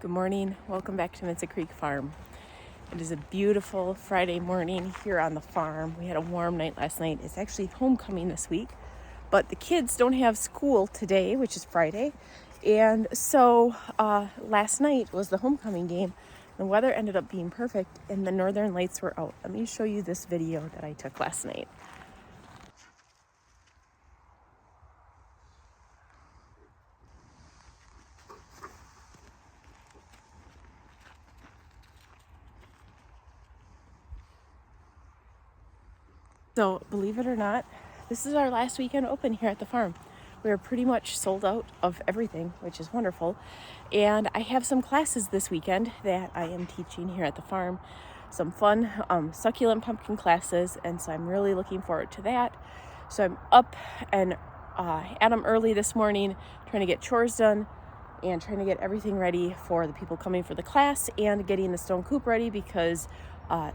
Good morning. Welcome back to Minsa Creek Farm. It is a beautiful Friday morning here on the farm. We had a warm night last night. It's actually homecoming this week, but the kids don't have school today, which is Friday. And so last night was the homecoming game. The weather ended up being perfect and the northern lights were out. Let me show you this video that I took last night. So believe it or not, this is our last weekend open here at the farm. We are pretty much sold out of everything, which is wonderful. And I have some classes this weekend that I am teaching here at the farm. Some fun succulent pumpkin classes, and so I'm really looking forward to that. So I'm up and at them early this morning, trying to get chores done and trying to get everything ready for the people coming for the class and getting the stone coop ready because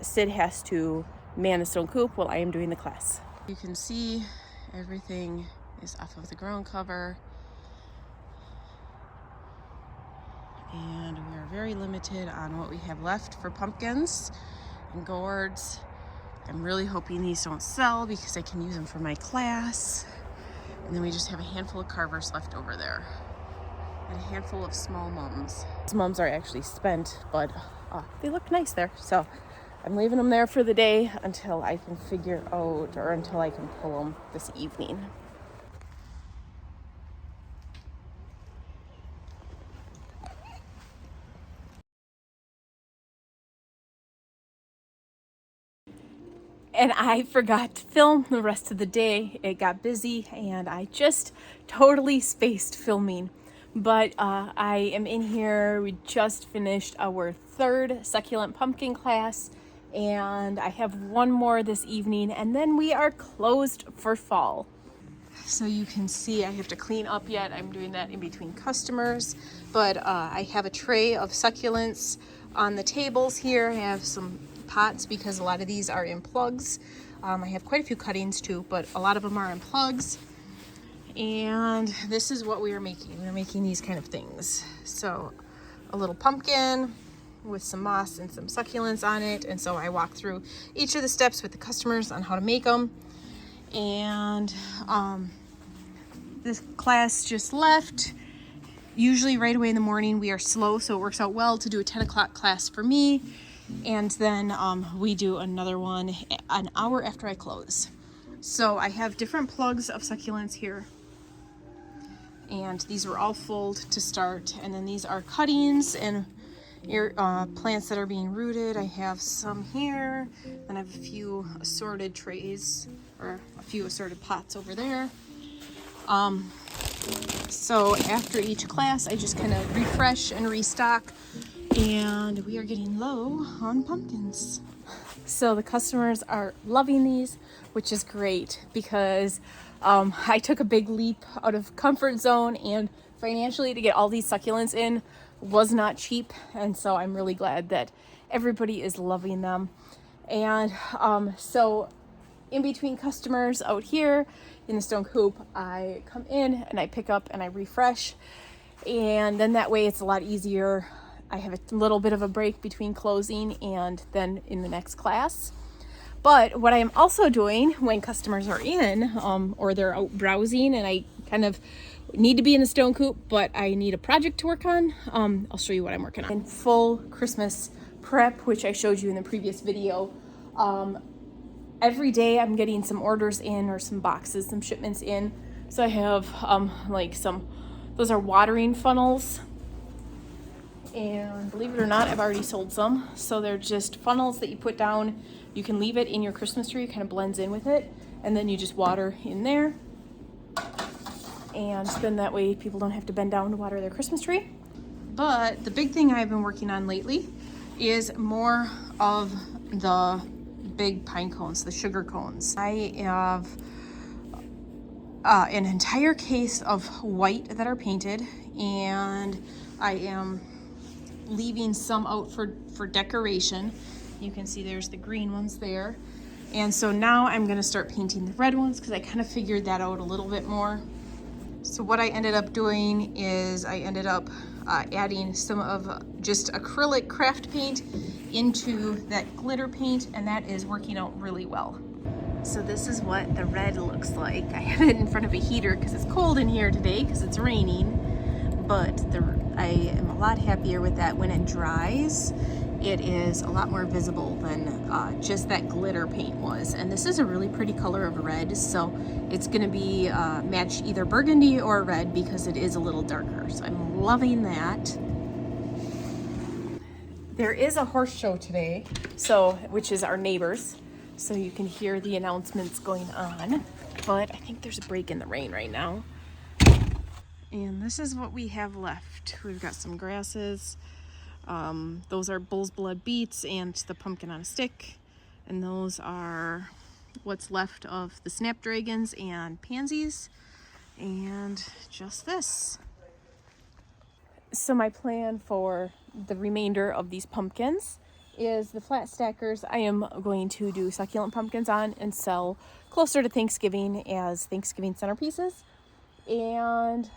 Sid has to man the stone coop while I am doing the class. You can see everything is off of the ground cover, and we are very limited on what we have left for pumpkins and gourds. I'm really hoping these don't sell because I can use them for my class. And then we just have a handful of carvers left over there and a handful of small mums. These mums are actually spent, but they look nice there, so I'm leaving them there for the day until I can figure out, or until I can pull them this evening. And I forgot to film the rest of the day. It got busy and I just totally spaced filming. But I am in here. We just finished our third succulent pumpkin class, and I have one more this evening, and then we are closed for fall. So you can see I have to clean up yet. I'm doing that in between customers, but I have a tray of succulents on the tables here. I have some pots because a lot of these are in plugs. I have quite a few cuttings too, but a lot of them are in plugs. And this is what we are making. We're making these kind of things. So a little pumpkin with some moss and some succulents on it. And so I walk through each of the steps with the customers on how to make them. And this class just left. Usually right away in the morning we are slow, so it works out well to do a 10 o'clock class for me. And then we do another one an hour after I close. So I have different plugs of succulents here. And these were all full to start. And then these are cuttings and plants that are being rooted. I have some here. Then I have a few assorted trays, or a few assorted pots over there. So after each class, I just kind of refresh and restock. And we are getting low on pumpkins. So the customers are loving these, which is great because I took a big leap out of comfort zone, and financially to get all these succulents in was not cheap. And so I'm really glad that everybody is loving them. And so in between customers out here in the stone coop, I come in and I pick up and I refresh. And then that way it's a lot easier. I have a little bit of a break between closing and then in the next class. But what I am also doing when customers are in or they're out browsing and I kind of need to be in the stone coop, but I need a project to work on, I'll show you what I'm working on. In full Christmas prep, which I showed you in the previous video, every day I'm getting some orders in or some boxes, some shipments in. So I have those are watering funnels. And believe it or not, I've already sold some. So they're just funnels that you put down. You can leave it in your Christmas tree, it kind of blends in with it. And then you just water in there. And then that way people don't have to bend down to water their Christmas tree. But the big thing I've been working on lately is more of the big pine cones, the sugar cones. I have an entire case of white that are painted, and I am leaving some out for decoration. You can see there's the green ones there. And so now I'm gonna start painting the red ones because I kind of figured that out a little bit more. So what I ended up doing is I ended up adding some of just acrylic craft paint into that glitter paint, and that is working out really well. So this is what the red looks like. I have it in front of a heater because it's cold in here today because it's raining, but I am a lot happier with that when it dries. It is a lot more visible than just that glitter paint was. And this is a really pretty color of red, so it's gonna be match either burgundy or red because it is a little darker. So I'm loving that. There is a horse show today, which is our neighbors. So you can hear the announcements going on, but I think there's a break in the rain right now. And this is what we have left. We've got some grasses. Those are bull's blood beets and the pumpkin on a stick. And those are what's left of the snapdragons and pansies. And just this. So my plan for the remainder of these pumpkins is the flat stackers I am going to do succulent pumpkins on and sell closer to Thanksgiving as Thanksgiving centerpieces. And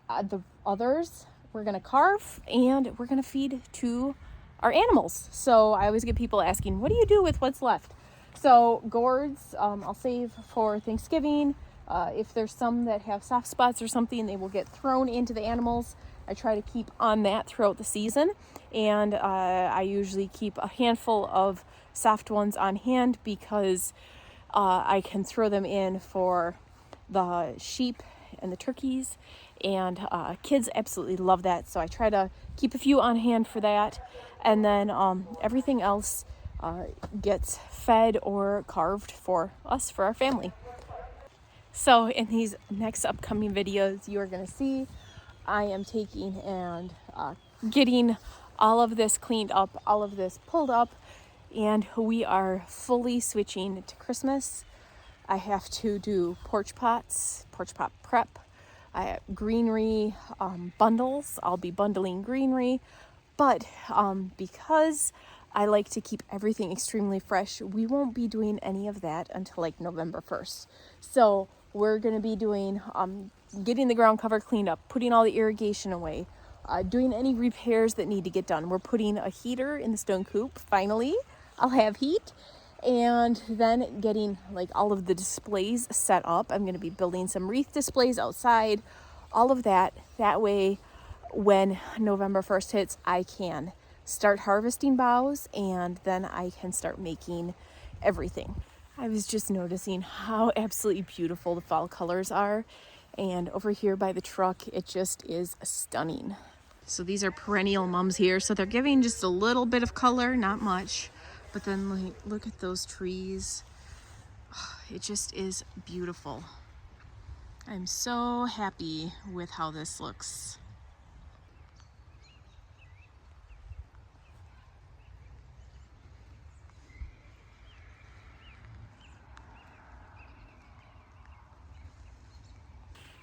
the others we're gonna carve and we're gonna feed to our animals. So I always get people asking, what do you do with what's left? So gourds, I'll save for Thanksgiving. If there's some that have soft spots or something, they will get thrown into the animals. I try to keep on that throughout the season, and I usually keep a handful of soft ones on hand because I can throw them in for the sheep and the turkeys, and kids absolutely love that, so I try to keep a few on hand for that, and then everything else gets fed or carved for us, for our family. So in these next upcoming videos you are going to see, I am taking and getting all of this cleaned up, all of this pulled up, and we are fully switching to Christmas. I have to do porch pot prep. I have greenery bundles. I'll be bundling greenery, but because I like to keep everything extremely fresh, we won't be doing any of that until like November 1st. So we're going to be doing getting the ground cover cleaned up, putting all the irrigation away, doing any repairs that need to get done. We're putting a heater in the stone coop. Finally, I'll have heat. And then getting like all of the displays set up. I'm going to be building some wreath displays outside, all of that. That way, when November 1st hits, I can start harvesting boughs and then I can start making everything. I was just noticing how absolutely beautiful the fall colors are. And over here by the truck, it just is stunning. So these are perennial mums here. So they're giving just a little bit of color, not much. But then like, look at those trees. It just is beautiful. I'm so happy with how this looks.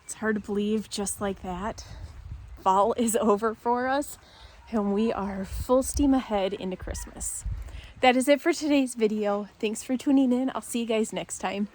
It's hard to believe, just like that, fall is over for us and we are full steam ahead into Christmas. That is it for today's video. Thanks for tuning in. I'll see you guys next time.